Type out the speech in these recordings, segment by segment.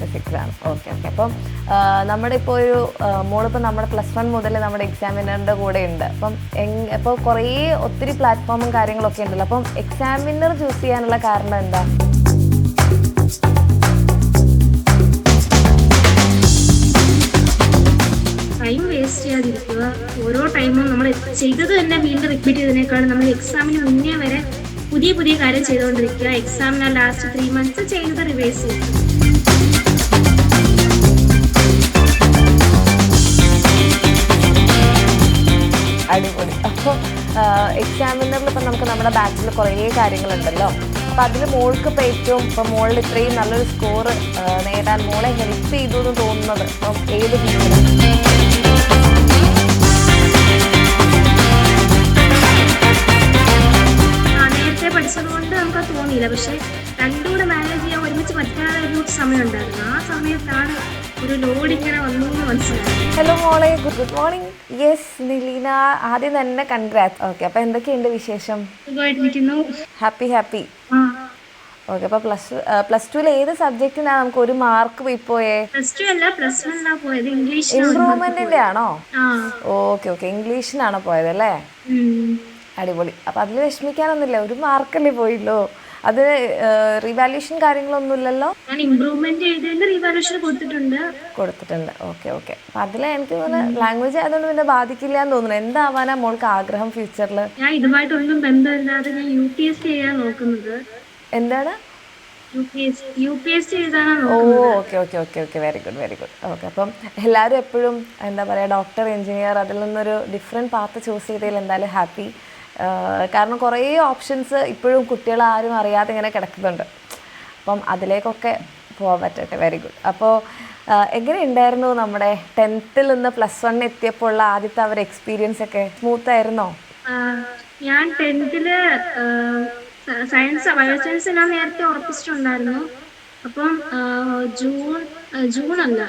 Physics ആണ്. Okay okay. അപ്പം നമ്മുടെ ഇപ്പോൾ ഒരു മോളിപ്പോൾ നമ്മുടെ +1 മുതൽ നമ്മുടെ എക്സാമിനറിൻ്റെ കൂടെ ഉണ്ട്. അപ്പം ഇപ്പോൾ ഒത്തിരി പ്ലാറ്റ്ഫോമും കാര്യങ്ങളൊക്കെ ഉണ്ടല്ലോ. അപ്പം എക്സാമിനർ ചൂസ് ചെയ്യാനുള്ള കാരണം എന്താ? ടൈം വേസ്റ്റ് ചെയ്യാതിരിക്കുക. ഓരോ ടൈമും നമ്മൾ ചെയ്തത് തന്നെ വീണ്ടും റിപ്പീറ്റ് ചെയ്തതിനേക്കാളും നമ്മൾ എക്സാമിന് മുന്നേ വരെ പുതിയ പുതിയ കാര്യം ചെയ്തുകൊണ്ടിരിക്കുക. എക്സാമിന് ലാസ്റ്റ് 3 months ചെയ്യുന്നത് റിവൈസ് ചെയ്യുക. അടിപൊളി. അപ്പോൾ എക്സാമിനറിൽ ഇപ്പം നമുക്ക് നമ്മുടെ ബാച്ചിൽ കുറേ കാര്യങ്ങളുണ്ടല്ലോ. അപ്പോൾ അതിൽ മോൾക്ക് ഇപ്പോൾ ഏറ്റവും ഇപ്പം മോളിൽ ഇത്രയും നല്ലൊരു സ്കോർ നേടാൻ മോളെ ഹെൽപ്പ് ചെയ്തു എന്ന് തോന്നുന്നത് ഇപ്പം ഏത് ഫീൽഡിലാണ്? നേരത്തെ പഠിച്ചതുകൊണ്ട് നമുക്കത് തോന്നിയില്ല. പക്ഷെ രണ്ടുകൂടെ മാനേജ് ചെയ്യാൻ ഒരുമിച്ച് പറ്റാതെ ഒരു സമയം ഉണ്ടായിരുന്നു. ആ സമയത്താണ് ഒരു ലോഡ് ഇങ്ങനെ വന്നു എന്ന് മനസ്സിലായി. ഹലോ മോളെ, ഗുഡ് മോർണിംഗ്. യെസ് നിലീന, ആദ്യം തന്നെ കൺഗ്രാറ്റ്സ്. ഓക്കെ, അപ്പോൾ എന്തൊക്കെയുണ്ട് വിശേഷം? സുഖമായിട്ടിരിക്കുന്നു. ഹാപ്പി. ഓക്കെ. അപ്പോൾ പ്ലസ് ടുവിൽ ഏത് സബ്ജക്റ്റിനാണ് നമുക്ക് ഒരു മാർക്ക് പോയേ? ഇംപ്രൂവ്മെന്റിന്റെ ആണോ? ഓക്കെ. ഇംഗ്ലീഷിനാണോ പോയത് അല്ലേ? അടിപൊളി. അപ്പം അതിൽ വിഷമിക്കാനൊന്നുമില്ല, ഒരു മാർക്കല്ലേ പോയില്ലോ. അത് റിവാല്യൂഷൻ കാര്യങ്ങളൊന്നും ഇല്ലല്ലോ? കൊടുത്തിട്ടുണ്ട്. ഓക്കെ. അപ്പം അതിൽ എനിക്ക് തോന്നുന്നു ലാംഗ്വേജ് ആയതുകൊണ്ട് പിന്നെ ബാധിക്കില്ല എന്ന് തോന്നുന്നു. എന്താവാനാ മോൾക്ക് ആഗ്രഹം ഫ്യൂച്ചറിൽ? ഞാൻ ഇതുമായിട്ടൊന്നും ബന്ധമില്ലാതെ ഞാൻ UPSC ചെയ്യാൻ നോക്കുന്നത്. എന്താണ്? UPSC എഴുതാനാണ്. ഓക്കെ. Very good. ഓക്കെ. അപ്പം എല്ലാവരും എപ്പോഴും എന്താ പറയുക, ഡോക്ടർ, എഞ്ചിനീയർ, അതിൽ നിന്നൊരു ഡിഫറെൻറ്റ് പാത്ത് ചൂസ് ചെയ്തതിൽ എന്തായാലും ഹാപ്പി. കാരണം കുറേ ഓപ്ഷൻസ് ഇപ്പോഴും കുട്ടികൾ ആരും അറിയാതെ ഇങ്ങനെ കിടക്കുന്നുണ്ട്. അപ്പം അതിലേക്കൊക്കെ പോകാൻ പറ്റട്ടെ. Very good. അപ്പോൾ എങ്ങനെ ഉണ്ടായിരുന്നു നമ്മുടെ 10th നിന്ന് +1 എത്തിയപ്പോൾ ഉള്ള ആദ്യത്തെ അവർ എക്സ്പീരിയൻസ് ഒക്കെ? സ്മൂത്ത് ആയിരുന്നോ? ഞാൻ 10th സയൻസ്, ബയോസയൻസ് ഞാൻ നേരത്തെ ഉറപ്പിച്ചിട്ടുണ്ടായിരുന്നു. അപ്പം ജൂൺ അല്ല,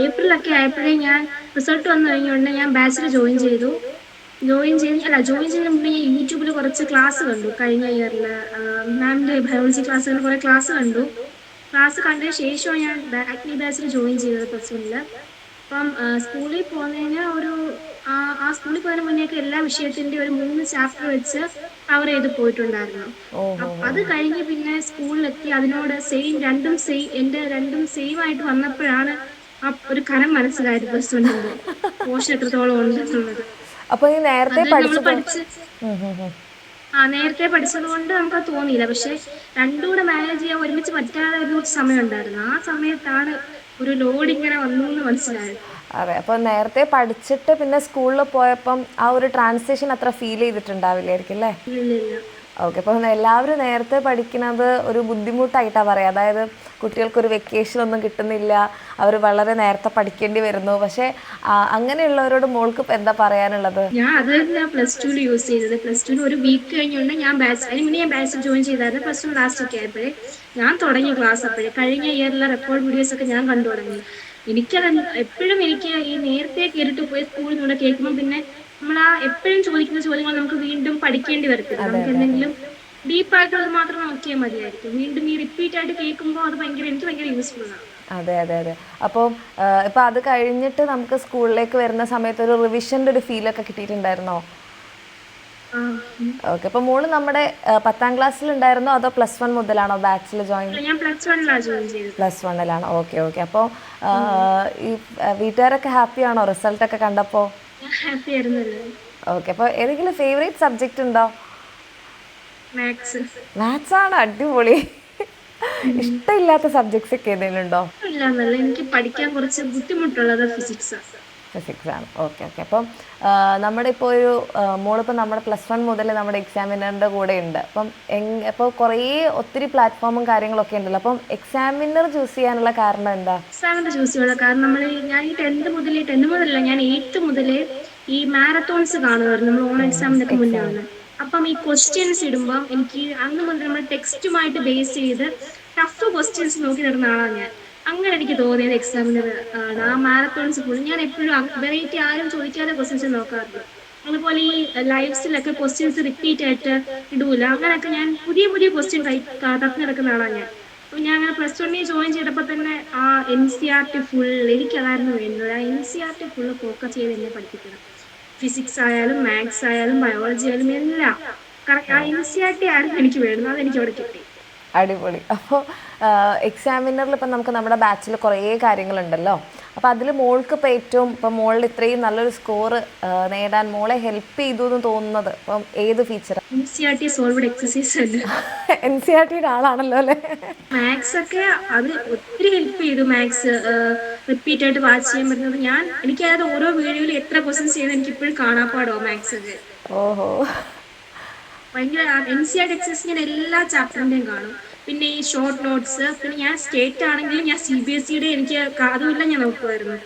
ഏപ്രിലൊക്കെ ആയപ്പോഴേ ഞാൻ റിസൾട്ട് വന്നു കഴിഞ്ഞുകൊണ്ട് ഞാൻ ബാച്ചിൽ ജോയിൻ ചെയ്യുന്നതിന് മുന്നേ ഞാൻ യൂട്യൂബിൽ കുറച്ച് ക്ലാസ് കണ്ടു. കഴിഞ്ഞ ഇയറിൽ മാമിൻ്റെ ബയോളജി ക്ലാസ്സുകൾ കുറേ ക്ലാസ് കണ്ടതിന് ശേഷമാണ് ഞാൻ അഗ്നി ബാച്ചിൽ ജോയിൻ ചെയ്തത് +1. അപ്പം സ്കൂളിൽ പോകുന്നതിന് സ്കൂളിൽ പോകുന്നതിന് മുന്നേക്ക് എല്ലാ വിഷയത്തിൻ്റെ ഒരു 3 ചാപ്റ്റർ വെച്ച് കവർ ചെയ്ത് പോയിട്ടുണ്ടായിരുന്നു. അത് കഴിഞ്ഞ് പിന്നെ സ്കൂളിലെത്തി അതിനോട് എൻ്റെ രണ്ടും സെയിം ആയിട്ട് വന്നപ്പോഴാണ് ആ ഒരു കനം മനസ്സിലായത് +1 പോഷൻ എത്രത്തോളം ഉണ്ടെന്നുള്ളത്. അപ്പോൾ ഈ നേരത്തെ പഠിച്ചത് കൊണ്ട് നമുക്കത് തോന്നിയില്ല. പക്ഷെ രണ്ടുകൂടെ മാനേജ് ചെയ്യാൻ ഒരുമിച്ച് പറ്റാതെ ഒരു സമയം ഉണ്ടായിരുന്നു. ആ സമയത്താണ് ഒരു ലോഡ് ഇങ്ങനെ വന്നു എന്ന് മനസ്സിലായത്. അതെ. അപ്പോൾ നേരത്തെ പഠിച്ചിട്ട് പിന്നെ സ്കൂളിൽ പോയപ്പം ആ ഒരു ട്രാൻസിഷൻ അത്ര ഫീൽ ചെയ്തിട്ടുണ്ടാവില്ലായിരിക്കും അല്ലേ? ഓക്കെ. അപ്പോൾ എല്ലാവരും നേരത്തെ പഠിക്കുന്നത് ഒരു ബുദ്ധിമുട്ടായിട്ടാണ് പറയുക. അതായത് കുട്ടികൾക്കൊരു വെക്കേഷൻ ഒന്നും കിട്ടുന്നില്ല, അവർ വളരെ നേരത്തെ പഠിക്കേണ്ടി വരുന്നു. പക്ഷേ അങ്ങനെയുള്ളവരോട് മോൾക്ക് എന്താ പറയാനുള്ളത്? ഞാൻ അത് +2 യൂസ് ചെയ്തത്. +2 ഒരു വീക്ക് കഴിഞ്ഞുകൊണ്ട് ഞാൻ ബാച്ചിൽ ജോയിൻ ചെയ്തായിരുന്നു. +1 ലാസ്റ്റ് ഒക്കെ ആയപ്പോഴേ ഞാൻ തുടങ്ങിയ ക്ലാസ്. അപ്പോഴേ കഴിഞ്ഞ ഇയറിലെ റെക്കോർഡ് വീഡിയോസ് ഒക്കെ ഞാൻ കണ്ടു തുടങ്ങി. എപ്പോഴും എനിക്ക് ഈ നേരത്തെ കേട്ടിട്ട് പോയി സ്കൂളിൽ നിന്ന് കേൾക്കുമ്പോൾ പിന്നെ നമ്മൾ എപ്പോഴും ചോദിക്കുന്ന ചോദ്യങ്ങൾ നമുക്ക് വീണ്ടും പഠിക്കേണ്ടി വരത്തില്ല. നമുക്ക് എന്തെങ്കിലും ഡീപ്പായിട്ടുള്ളത് മാത്രം നോക്കിയാൽ മതിയായിരിക്കും. വീണ്ടും ഈ റിപ്പീറ്റ് ആയിട്ട് കേൾക്കുമ്പോൾ അത് എനിക്ക് ഭയങ്കര യൂസ്ഫുൾ ആണ്. അതെ. അപ്പോൾ ഇപ്പം അത് കഴിഞ്ഞിട്ട് നമുക്ക് സ്കൂളിലേക്ക് വരുന്ന സമയത്ത് ഒരു റിവിഷൻ്റെ ഒരു ഫീലൊക്കെ കിട്ടിയിട്ടുണ്ടായിരുന്നോ? ഓക്കെ. അപ്പോൾ മോള് നമ്മുടെ 10th ക്ലാസ്സിലുണ്ടായിരുന്നോ അതോ +1 മുതലാണോ ബാച്ചിൽ ജോയിൻ? ഞാൻ +1 ജോയിൻ ചെയ്തത്. +1 ഓക്കെ. അപ്പോൾ ഈ വീട്ടുകാരൊക്കെ ഹാപ്പിയാണോ റിസൾട്ടൊക്കെ കണ്ടപ്പോൾ? ഹാപ്പി ആയിരുന്നല്ലോ. ഓക്കെ. അപ്പോൾ ഏതെങ്കിലും ഫേവറേറ്റ് സബ്ജക്റ്റ് ഉണ്ടോ? മാത്സ് ആണ്. അടിപൊളി. ഇഷ്ടമില്ലാത്ത സബ്ജക്ട്സ് ഒക്കെ ഏതെങ്കിലും ഉണ്ടോ? എനിക്ക് പഠിക്കാൻ കുറച്ച് ബുദ്ധിമുട്ടുള്ളത് ഫിസിക്സ് ആണ്. ഓക്കെ. അപ്പം നമ്മുടെ ഇപ്പോൾ ഒരു മോളിപ്പോൾ നമ്മുടെ +1 മുതൽ നമ്മുടെ എക്സാമിനറിൻ്റെ കൂടെ ഉണ്ട്. അപ്പം ഇപ്പോൾ ഒത്തിരി പ്ലാറ്റ്ഫോമും കാര്യങ്ങളൊക്കെ ഉണ്ടല്ലോ. അപ്പം എക്സാമിനർ ചൂസ് ചെയ്യാനുള്ള കാരണം എന്താ? എക്സാമിനർ ചൂസ് ചെയ്യാനുള്ള കാരണം ഞാൻ ഈ 10th മുതലല്ല, ഞാൻ 8th മുതലേ ഈ മാരത്തോൺസ് കാണുമായിരുന്നു. നമ്മൾ ഓൺ എക്സാമിനൊക്കെ മുന്നേ വന്ന്. അപ്പം ഈ ക്വസ്റ്റ്യൻസ് ഇടുമ്പോൾ എനിക്ക് അന്ന് മുതൽ നമ്മൾ ടെക്സ്റ്റുമായിട്ട് ബേസ് ചെയ്ത് ടഫ് ക്വസ്റ്റ്യൻസ് നോക്കി നടന്ന ആളാണ് ഞാൻ. അങ്ങനെ എനിക്ക് തോന്നിയത് എക്സാമിനർ ആണ്. ആ മാരത്തോൺസ് ഫുൾ ഞാൻ എപ്പോഴും വെറൈറ്റി ആരും ചോദിക്കാതെ ക്വസ്റ്റ്യൻസ് നോക്കാറുണ്ട്. അതുപോലെ ഈ ലൈവ്സിലൊക്കെ ക്വസ്റ്റ്യൻസ് റിപ്പീറ്റ് ആയിട്ട് ഇടൂല. അങ്ങനെയൊക്കെ ഞാൻ പുതിയ ക്വസ്റ്റ്യൻ തപ്പി നടക്കുന്ന ആളാണ് ഞാൻ. അപ്പോൾ ഞാൻ അങ്ങനെ +1 ജോയിൻ ചെയ്തപ്പോൾ തന്നെ ആ NCERT ഫുൾ എനിക്കതായിരുന്നു വേണ്ടത്. ആ NCERT ഫുള്ള് ഫോക്കസ് ചെയ്ത് എന്നെ പഠിപ്പിക്കണം. ഫിസിക്സ് ആയാലും മാത്സ് ആയാലും ബയോളജി ആയാലും എല്ലാം കറക്റ്റ് ആ NCERT ആയിരുന്നു എനിക്ക് വേണ്ടത്. അതെനിക്ക് അവിടെ കിട്ടി. അടിപൊളി. അപ്പോൾ എക്സാമിനറിൽ ഇപ്പം നമുക്ക് നമ്മുടെ ബാച്ചിൽ കുറേ കാര്യങ്ങളുണ്ടല്ലോ. അപ്പോൾ അതിൽ മോൾക്ക് ഇപ്പോൾ ഏറ്റവും ഇപ്പം മോളിൽ ഇത്രയും നല്ലൊരു സ്കോർ നേടാൻ മോളെ ഹെൽപ്പ് ചെയ്തു എന്ന് തോന്നുന്നത് ഇപ്പം ഏത് ഫീച്ചറാണ്? NCERT സോൾവ്ഡ് എക്സസൈസ് അല്ലേ. NCERTയുടെ ആളാണല്ലോ അല്ലേ? മാത്സ് ഒക്കെ അത് ഒത്തിരി ഹെൽപ്പ് ചെയ്തു. മാത്സ് റിപ്പീറ്റ് ആയിട്ട് വാച്ച് ചെയ്യാൻ പറ്റുന്നത് എനിക്കത് ഓരോ വീഡിയോയിൽ എത്ര ക്വസ്റ്റ്യൻസ് ചെയ്യുന്നത് എനിക്ക് ഇപ്പോഴും കാണാപ്പാടോ മാത്സ് ഒക്കെ. ഓഹോ. ഭയങ്കര NCERT എക്സസൈസ് ഞാൻ എല്ലാ ചാപ്റ്ററിന്റെയും കാണും. പിന്നെ ഈ ഷോർട്ട് നോട്ട്സ്, പിന്നെ ഞാൻ സ്റ്റേറ്റ് ആണെങ്കിലും ഞാൻ CBSEയുടെ എനിക്ക് അതുമില്ല ഞാൻ നോക്കുമായിരുന്നു.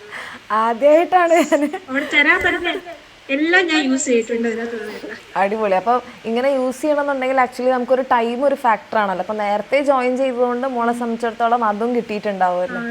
ആദ്യമായിട്ടാണ് ഞാൻ. അവിടെ തരാൻ പറ്റുന്ന എല്ലാം ഞാൻ യൂസ് ചെയ്തിട്ടുണ്ട് അതിനകത്തുള്ള. അടിപൊളി. അപ്പോൾ ഇങ്ങനെ യൂസ് ചെയ്യണമെന്നുണ്ടെങ്കിൽ ആക്ച്വലി നമുക്കൊരു ടൈം ഒരു ഫാക്ടറാണല്ലോ. അപ്പോൾ നേരത്തെ ജോയിൻ ചെയ്തതുകൊണ്ട് മോളെ സംബന്ധിച്ചിടത്തോളം അതും കിട്ടിയിട്ടുണ്ടാവുമല്ലോ.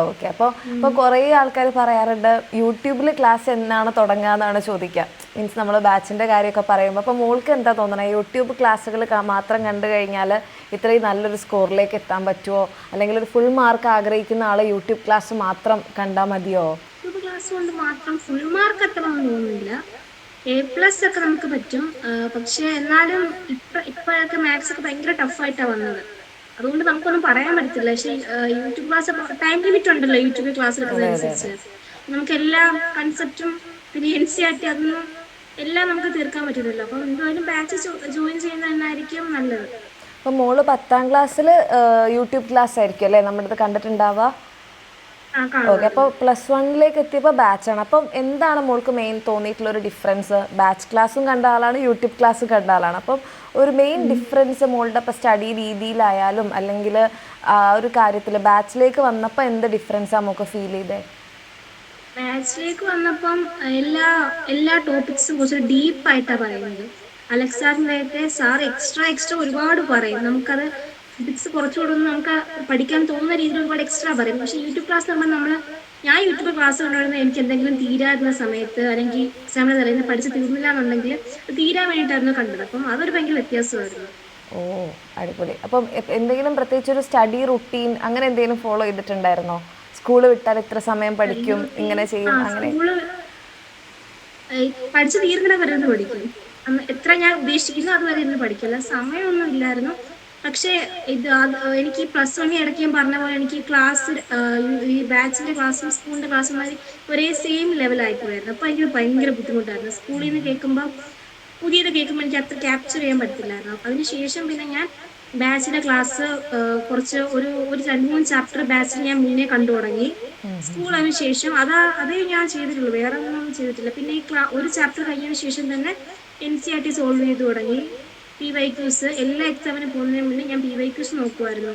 ഓക്കെ. അപ്പോൾ കുറേ ആൾക്കാർ പറയാറുണ്ട് യൂട്യൂബിൽ ക്ലാസ് എന്നാണ് തുടങ്ങുക എന്നാണ് ചോദിക്കുക. മീൻസ് നമ്മൾ ബാച്ചിൻ്റെ കാര്യമൊക്കെ പറയുമ്പോൾ അപ്പോൾ മോൾക്ക് എന്താ തോന്നണേ, യൂട്യൂബ് ക്ലാസ്സുകൾ മാത്രം കണ്ടു കഴിഞ്ഞാൽ ഇത്രയും നല്ലൊരു സ്കോറിലേക്ക് എത്താൻ പറ്റുമോ, അല്ലെങ്കിൽ ഒരു ഫുൾ മാർക്ക് ആഗ്രഹിക്കുന്ന ആൾ യൂട്യൂബ് ക്ലാസ് മാത്രം കണ്ടാൽ മതിയോ? യൂട്യൂബ് ക്ലാസ് കൊണ്ട് മാത്രം ഫുൾ മാർക്ക് അത്ര ഒന്നും തോന്നുന്നില്ല. A+ ഒക്കെ നമുക്ക് പറ്റും. പക്ഷെ എന്നാലും ഇപ്പോഴൊക്കെ മാത്സ് ഒക്കെ ഭയങ്കര ടഫായിട്ടാണ് വന്നത്. അതുകൊണ്ട് നമുക്കൊന്നും പറയാൻ പറ്റത്തില്ല. പക്ഷേ യൂട്യൂബ് ക്ലാസ് ടൈം ലിമിറ്റ് ഉണ്ടല്ലോ യൂട്യൂബിൽ ക്ലാസ് എടുക്കുന്നതനുസരിച്ച്. നമുക്ക് എല്ലാ കൺസെപ്റ്റും പിന്നെ NCERT അതൊന്നും എല്ലാം നമുക്ക് തീർക്കാൻ പറ്റുന്നില്ല. അപ്പം എന്തായാലും ബാച്ച് ജോയിൻ ചെയ്യുന്നത് തന്നെയായിരിക്കും നല്ലത്. അപ്പം മോള് 10ാം ക്ലാസ്സിൽ യൂട്യൂബ് ക്ലാസ് ആയിരിക്കും അല്ലേ നമ്മുടെ അടുത്ത് കണ്ടിട്ടുണ്ടാവുക? ഓക്കെ. അപ്പോൾ +1 എത്തിയപ്പോൾ ബാച്ചാണ്. അപ്പം എന്താണ് മോൾക്ക് മെയിൻ തോന്നിയിട്ടുള്ളൊരു ഡിഫറൻസ്? ബാച്ച് ക്ലാസ്സും കണ്ട ആളാണ്, യൂട്യൂബ് ക്ലാസ്സും കണ്ട ആളാണ്. അപ്പം ഒരു മെയിൻ ഡിഫറൻസ് മോളുടെ ഇപ്പോൾ സ്റ്റഡി രീതിയിലായാലും അല്ലെങ്കിൽ ആ ഒരു കാര്യത്തിൽ ബാച്ചിലേക്ക് വന്നപ്പോൾ എന്ത് ഡിഫറൻസാണ് നമുക്ക് ഫീൽ ചെയ്തേ? ബാച്ചിലേക്ക് വന്നപ്പം എല്ലാ ടോപ്പിക്സും കുറച്ച് ഡീപ്പായിട്ടാണ് പറയുന്നത്. അലക്സാറിൻ്റെ സാർ എക്സ്ട്രാ ഒരുപാട് പറയും. നമുക്കത് ഫിസിക്സ് കുറച്ചുകൂടെ ഒന്ന് നമുക്ക് പഠിക്കാൻ തോന്നുന്ന രീതിയിൽ ഒരുപാട് എക്സ്ട്രാ പറയും. പക്ഷേ യൂട്യൂബ് ക്ലാസ് നമ്മൾ ഞാൻ യൂട്യൂബ് ക്ലാസ് കൊണ്ടുവരുന്നത് എനിക്ക് എന്തെങ്കിലും തീരാകുന്ന സമയത്ത് അല്ലെങ്കിൽ എക്സാമിന് തലേന്ന് പഠിച്ച് തീർന്നില്ല എന്നുണ്ടെങ്കിൽ തീരാൻ വേണ്ടിയിട്ടായിരുന്നു കണ്ടത്. അപ്പം അതൊരു ഭയങ്കര വ്യത്യാസമായിരുന്നു. ഓ അടിപൊളി. അപ്പം എന്തെങ്കിലും പ്രത്യേകിച്ച് ഒരു സ്റ്റഡി റുട്ടീൻ അങ്ങനെ എന്തെങ്കിലും ഫോളോ ചെയ്തിട്ടുണ്ടായിരുന്നോ? സ്കൂള് വിട്ടാൽ ഇത്ര സമയം പഠിക്കും, ഇങ്ങനെ ചെയ്യും, അങ്ങനെ? പഠിച്ച് തീർന്നിടം വരെ ഒന്ന് പഠിക്കും. എത്ര ഞാൻ ഉദ്ദേശിക്കുന്നു അതുവരെ ഇരുന്ന് പഠിക്കില്ല. സമയമൊന്നും ഇല്ലായിരുന്നു. പക്ഷേ എനിക്ക് +1 ഇടയ്ക്ക് ഞാൻ പറഞ്ഞ പോലെ എനിക്ക് ക്ലാസ് ഈ ബാച്ചിന്റെ ക്ലാസ്സും സ്കൂളിന്റെ ക്ലാസ്സും ഒരേ സെയിം ലെവലായിപ്പോയായിരുന്നു. അപ്പോൾ എനിക്ക് ഭയങ്കര ബുദ്ധിമുട്ടായിരുന്നു. സ്കൂളിൽ നിന്ന് കേൾക്കുമ്പോൾ പുതിയത് കേൾക്കുമ്പോൾ എനിക്ക് അത്ര ക്യാപ്ചർ ചെയ്യാൻ പറ്റില്ലായിരുന്നു. അപ്പം അതിനുശേഷം പിന്നെ ഞാൻ ബാച്ചിന്റെ ക്ലാസ് കുറച്ച് ഒരു 2-3 ചാപ്റ്റർ ബാച്ചിൽ ഞാൻ മുന്നേ കണ്ടു തുടങ്ങി. സ്കൂൾ അതിന് ശേഷം അതേ ഞാൻ ചെയ്തിട്ടുള്ളൂ, വേറെ ഒന്നും ചെയ്തിട്ടില്ല. പിന്നെ ഒരു ചാപ്റ്റർ കഴിഞ്ഞതിന് ശേഷം തന്നെ NCERT സോൾവ് ചെയ്ത് തുടങ്ങി. PYQs എല്ലാ എക്സാമിനും പോകുന്നതിന് മുന്നേ ഞാൻ PYQs നോക്കുമായിരുന്നു,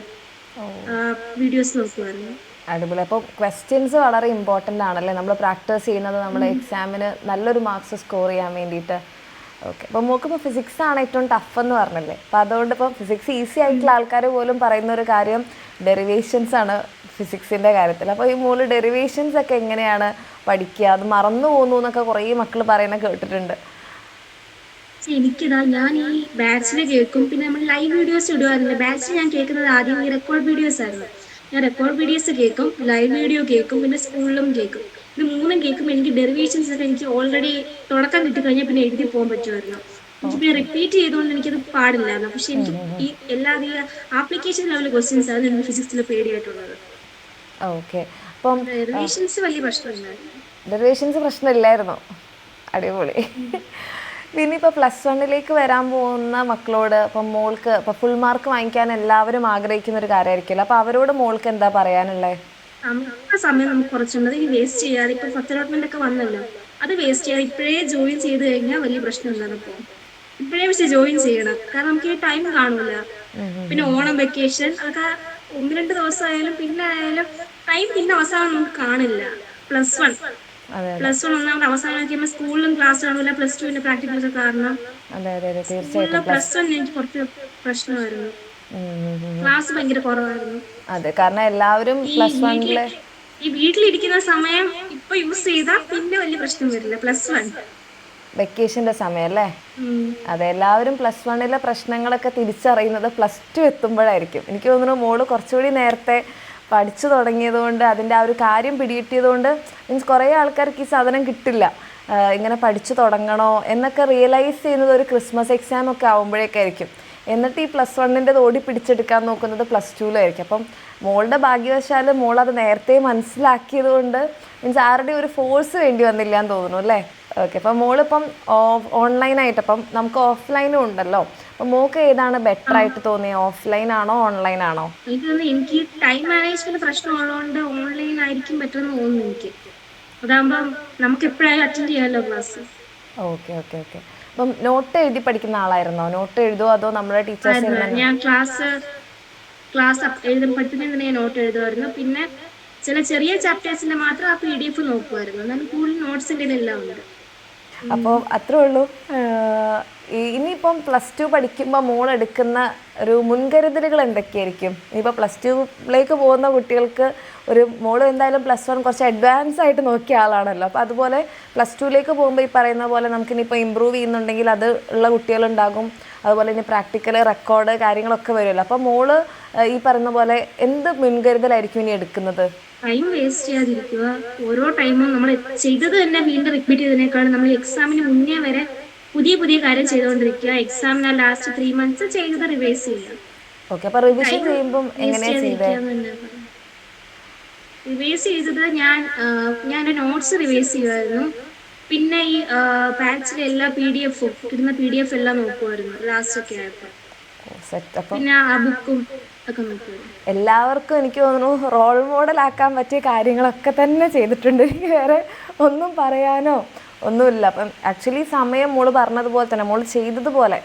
വീഡിയോസ് നോക്കുമായിരുന്നു. അടിപൊളി. അപ്പോൾ ക്വസ്റ്റ്യൻസ് വളരെ ഇമ്പോർട്ടൻ്റ് ആണല്ലേ, നമ്മൾ പ്രാക്ടീസ് ചെയ്യുന്നത് നമ്മൾ എക്സാമിന് നല്ലൊരു മാർക്സ് സ്കോർ ചെയ്യാൻ വേണ്ടിയിട്ട്. ഓക്കെ. അപ്പോൾ മോൾക്കിപ്പോൾ ഫിസിക്സ് ആണ് ഏറ്റവും ടഫ് എന്ന് പറഞ്ഞല്ലേ. അപ്പോൾ അതുകൊണ്ട് ഇപ്പോൾ ഫിസിക്സ് ഈസി ആയിട്ടുള്ള ആൾക്കാർ പോലും പറയുന്ന ഒരു കാര്യം ഡെറിവേഷൻസ് ആണ് ഫിസിക്സിൻ്റെ കാര്യത്തിൽ. അപ്പോൾ ഈ മോള് ഡെറിവേഷൻസ് ഒക്കെ എങ്ങനെയാണ് പഠിക്കുക? അത് മറന്നു പോകുന്നു എന്നൊക്കെ കുറേ മക്കൾ പറയുന്നത് കേട്ടിട്ടുണ്ട്. ഞാൻ ഈ ബാച്ചിൽ കേൾക്കും. പിന്നെ നമ്മൾ ലൈവ് വീഡിയോസ് ഇടുമായിരുന്നില്ല ബാച്ചിൽ. ഞാൻ കേൾക്കുന്നത് ആദ്യം ഈ റെക്കോർഡ് വീഡിയോസ് ആയിരുന്നു. ഞാൻ റെക്കോർഡ് വീഡിയോസ് കേൾക്കും, ലൈവ് വീഡിയോ കേൾക്കും, പിന്നെ സ്കൂളിലും കേൾക്കും. ഇത് മൂന്നും കേൾക്കുമ്പോൾ എനിക്ക് ഡെറിവേഷൻസ് ഒക്കെ എനിക്ക് ഓൾറെഡി തുടക്കം കിട്ടിക്കഴിഞ്ഞാൽ പിന്നെ എഴുതി പോകാൻ പറ്റുമായിരുന്നു. എനിക്ക് പിന്നെ റിപ്പീറ്റ് ചെയ്തുകൊണ്ട് എനിക്കത് പാടില്ലായിരുന്നു. പക്ഷെ എനിക്ക് ഈ എല്ലാ ആപ്ലിക്കേഷൻ ലെവൽ ക്വസ്റ്റ്യൻസ് ആണ് എനിക്ക് ഫിസിക്സിൽ പേടിയായിട്ടുള്ളത്. ഓക്കെ. അപ്പം ഡെറിവേഷൻസ് വലിയ പ്രശ്നമില്ലായിരുന്നു. ഡെറിവേഷൻസ് പ്രശ്നമില്ലായിരുന്നു. അടിപൊളി. പിന്നെ ഇപ്പോൾ +1 വരാൻ പോകുന്ന മക്കളോട് ഇപ്പം മോൾക്ക് ഇപ്പോൾ ഫുൾ മാർക്ക് വാങ്ങിക്കാൻ എല്ലാവരും ആഗ്രഹിക്കുന്ന ഒരു കാര്യമായിരിക്കുമല്ലോ. അപ്പോൾ അവരോട് മോൾക്ക് എന്താ പറയാനുള്ളത്? സമയം നമുക്ക് കുറച്ചുള്ളത് ഈ വേസ്റ്റ് ചെയ്യാതെ. ഇപ്പൊ ഫസ്റ്റ് അലോട്ട്മെന്റ് ഒക്കെ വന്നല്ലോ, അത് വേസ്റ്റ് ചെയ്യാതെ ഇപ്പോഴേ ജോയിൻ ചെയ്ത് കഴിഞ്ഞാൽ വലിയ പ്രശ്നമില്ല. അപ്പോൾ ഇപ്പോഴേ പക്ഷേ ജോയിൻ ചെയ്യണം, കാരണം നമുക്ക് ഈ ടൈം കാണൂല. പിന്നെ ഓണം വെക്കേഷൻ അതൊക്കെ 1-2 ദിവസമായാലും പിന്നെ ആയാലും ടൈം പിന്നെ അവസാനം നമുക്ക് കാണില്ല. +1 ഒന്നാമത് അവസാനം കഴിയുമ്പോൾ സ്കൂളിലും ക്ലാസ് കാണൂല. +2 പ്രാക്ടിക്കൽസ് കാരണം +1 എനിക്ക് കുറച്ച് പ്രശ്നമായിരുന്നു. ക്ലാസ് ഭയങ്കര കുറവായിരുന്നു. അതെ, കാരണം എല്ലാവരും +1 ഈ വീട്ടിലിരിക്കുന്ന സമയം ഇപ്പൊ യൂസ് ചെയ്താൽ പിന്നെ വലിയ പ്രശ്നം വരില്ല. +1 വെക്കേഷൻ്റെ സമയം അല്ലേ? അതെ, എല്ലാവരും പ്ലസ് വണ്ണിലെ പ്രശ്നങ്ങളൊക്കെ തിരിച്ചറിയുന്നത് പ്ലസ് ടു എത്തുമ്പോഴായിരിക്കും. എനിക്ക് തോന്നുന്നു മോള് കുറച്ചുകൂടി നേരത്തെ പഠിച്ചു തുടങ്ങിയതുകൊണ്ട്, അതിൻ്റെ ആ ഒരു കാര്യം പിടികിട്ടിയതുകൊണ്ട്, മീൻസ് കുറേ ആൾക്കാർക്ക് ഈ സാധനം കിട്ടില്ല, ഇങ്ങനെ പഠിച്ചു തുടങ്ങണോ എന്നൊക്കെ റിയലൈസ് ചെയ്യുന്നത് ഒരു ക്രിസ്മസ് എക്സാം ഒക്കെ ആകുമ്പോഴേക്കായിരിക്കും. എന്നിട്ട് ഈ പ്ലസ് വണ്ണിൻ്റെത് ഓടി പിടിച്ചെടുക്കാൻ നോക്കുന്നത് പ്ലസ് ടുവിലായിരിക്കും. അപ്പം മോളുടെ ഭാഗ്യവശാൽ മോളത് നേരത്തെ മനസ്സിലാക്കിയത് കൊണ്ട് മീൻസ് ആരുടെയും ഒരു ഫോഴ്സ് വേണ്ടി വന്നില്ല എന്ന് തോന്നുന്നു അല്ലേ? ഓക്കെ. അപ്പം മോളിപ്പം ഓൺലൈനായിട്ട്, അപ്പം നമുക്ക് ഓഫ്ലൈനും ഉണ്ടല്ലോ, അപ്പം മോൾക്ക് ഏതാണ് ബെറ്റർ ആയിട്ട് തോന്നിയത്? ഓഫ്ലൈൻ ആണോ ഓൺലൈൻ ആണോ? എനിക്ക് ടൈം മാനേജ്മെന്റ് പ്രശ്നമുള്ളതുകൊണ്ട് ഓൺലൈൻ ആയിരിക്കും പറ്റുമെന്ന് തോന്നുന്നു എനിക്ക്. അതാകുമ്പം നമുക്ക് എപ്പോഴായാലും അറ്റൻഡ് ചെയ്യാമല്ലോ ക്ലാസ്. Okay okay okay. അപ്പം നോട്ട് എഴുതി പഠിക്കുന്ന ആളായിരുന്നോ? നോട്ട് എഴുതുമോ അതോ നമ്മുടെ ടീച്ചേഴ്സ്? ഞാൻ ക്ലാസ് പഠിപ്പിക്കുന്നതിന് തന്നെ ഞാൻ നോട്ട് എഴുതുമായിരുന്നു. പിന്നെ ചില ചെറിയ ചാപ്റ്റേഴ്സിന്റെ മാത്രം ആ PDF നോക്കുമായിരുന്നു. എന്നാലും കൂടുതൽ നോട്ട്സിന്റെ എല്ലാം ഉണ്ട്. അപ്പോൾ അത്രേ ഉള്ളൂ. ഇനിയിപ്പം പ്ലസ് ടു പഠിക്കുമ്പോൾ മോൾ എടുക്കുന്ന ഒരു മുൻകരുതലുകൾ എന്തൊക്കെയായിരിക്കും? ഇനിയിപ്പോൾ പ്ലസ് ടുവിലേക്ക് പോകുന്ന കുട്ടികൾക്ക് മോൾ എന്തായാലും പ്ലസ് വൺ കുറച്ച് അഡ്വാൻസ് ആയിട്ട് നോക്കിയ ആളാണല്ലോ, അപ്പോൾ അതുപോലെ പ്ലസ് ടുവിലേക്ക് പോകുമ്പോൾ ഈ പറയുന്ന പോലെ നമുക്കിനിപ്പോൾ ഇമ്പ്രൂവ് ചെയ്യുന്നുണ്ടെങ്കിൽ അത് ഉള്ള കുട്ടികളുണ്ടാകും. അതുപോലെ ഇനി പ്രാക്ടിക്കൽ റെക്കോർഡ് കാര്യങ്ങളൊക്കെ വരുമല്ലോ. അപ്പോൾ മോള് ഈ പറയുന്ന പോലെ എന്ത് മുൻകരുതലായിരിക്കും ഇനി എടുക്കുന്നത്? ടൈം വേസ്റ്റ് ചെയ്യാതിരിക്കുക. ഓരോ ടൈമും നമ്മൾ ചെയ്തത് തന്നെ വീണ്ടും റിപ്പീറ്റ് ചെയ്തതിനേക്കാളും നമ്മൾ എക്സാമിന് മുന്നേ വരെ പുതിയ പുതിയ കാര്യം ചെയ്തുകൊണ്ടിരിക്കുക. എക്സാമിന് ലാസ്റ്റ് 3 months ചെയ്തത് റിവൈസ് ചെയ്യുക. ഓക്കെ. അപ്പോൾ റിവിഷൻ ചെയ്യുമ്പോൾ എങ്ങനെയാണ് ചെയ്തത്? റിവൈസ് ചെയ്തത് ഞാൻ നോട്ട്സ് റിവൈസ് ചെയ്യുമായിരുന്നു. പിന്നെ ഈ ബാച്ചിലെ എല്ലാ കിട്ടുന്ന PDF എല്ലാം നോക്കുമായിരുന്നു ലാസ്റ്റ് ഒക്കെ ആയപ്പോൾ. പിന്നെ ആ ബുക്കും ഒക്കെ നോക്കുമായിരുന്നു. എല്ലാവർക്കും എനിക്ക് തോന്നുന്നു റോൾ മോഡലാക്കാൻ പറ്റിയ കാര്യങ്ങളൊക്കെ തന്നെ ചെയ്തിട്ടുണ്ട്. എനിക്ക് വേറെ ഒന്നും പറയാനോ ഒന്നുമില്ല. അപ്പം ആക്ച്വലി സമയം മോള് പറഞ്ഞതുപോലെ തന്നെ മോള് ചെയ്തതുപോലെ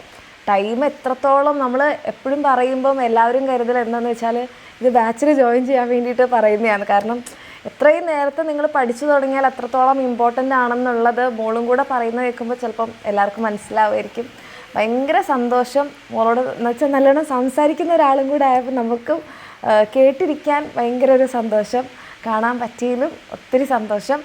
ടൈം എത്രത്തോളം നമ്മൾ എപ്പോഴും പറയുമ്പം എല്ലാവരും കരുതൽ എന്താണെന്ന് വെച്ചാൽ ഇത് ബാച്ചിൽ ജോയിൻ ചെയ്യാൻ വേണ്ടിയിട്ട് പറയുന്നതാണ്. കാരണം എത്രയും നേരത്തെ നിങ്ങൾ പഠിച്ചു തുടങ്ങിയാൽ അത്രത്തോളം ഇമ്പോർട്ടൻ്റ് ആണെന്നുള്ളത് മോളും കൂടെ പറയുന്നത് കേൾക്കുമ്പോൾ ചിലപ്പം എല്ലാവർക്കും മനസ്സിലാവുമായിരിക്കും. ഭയങ്കര സന്തോഷം മോളോട്, എന്ന് വെച്ചാൽ നല്ലോണം സംസാരിക്കുന്ന ഒരാളും കൂടെ ആയപ്പോൾ നമുക്കും കേട്ടിരിക്കാൻ ഭയങ്കര ഒരു സന്തോഷം. കാണാൻ പറ്റിയതിലും ഒത്തിരി സന്തോഷം.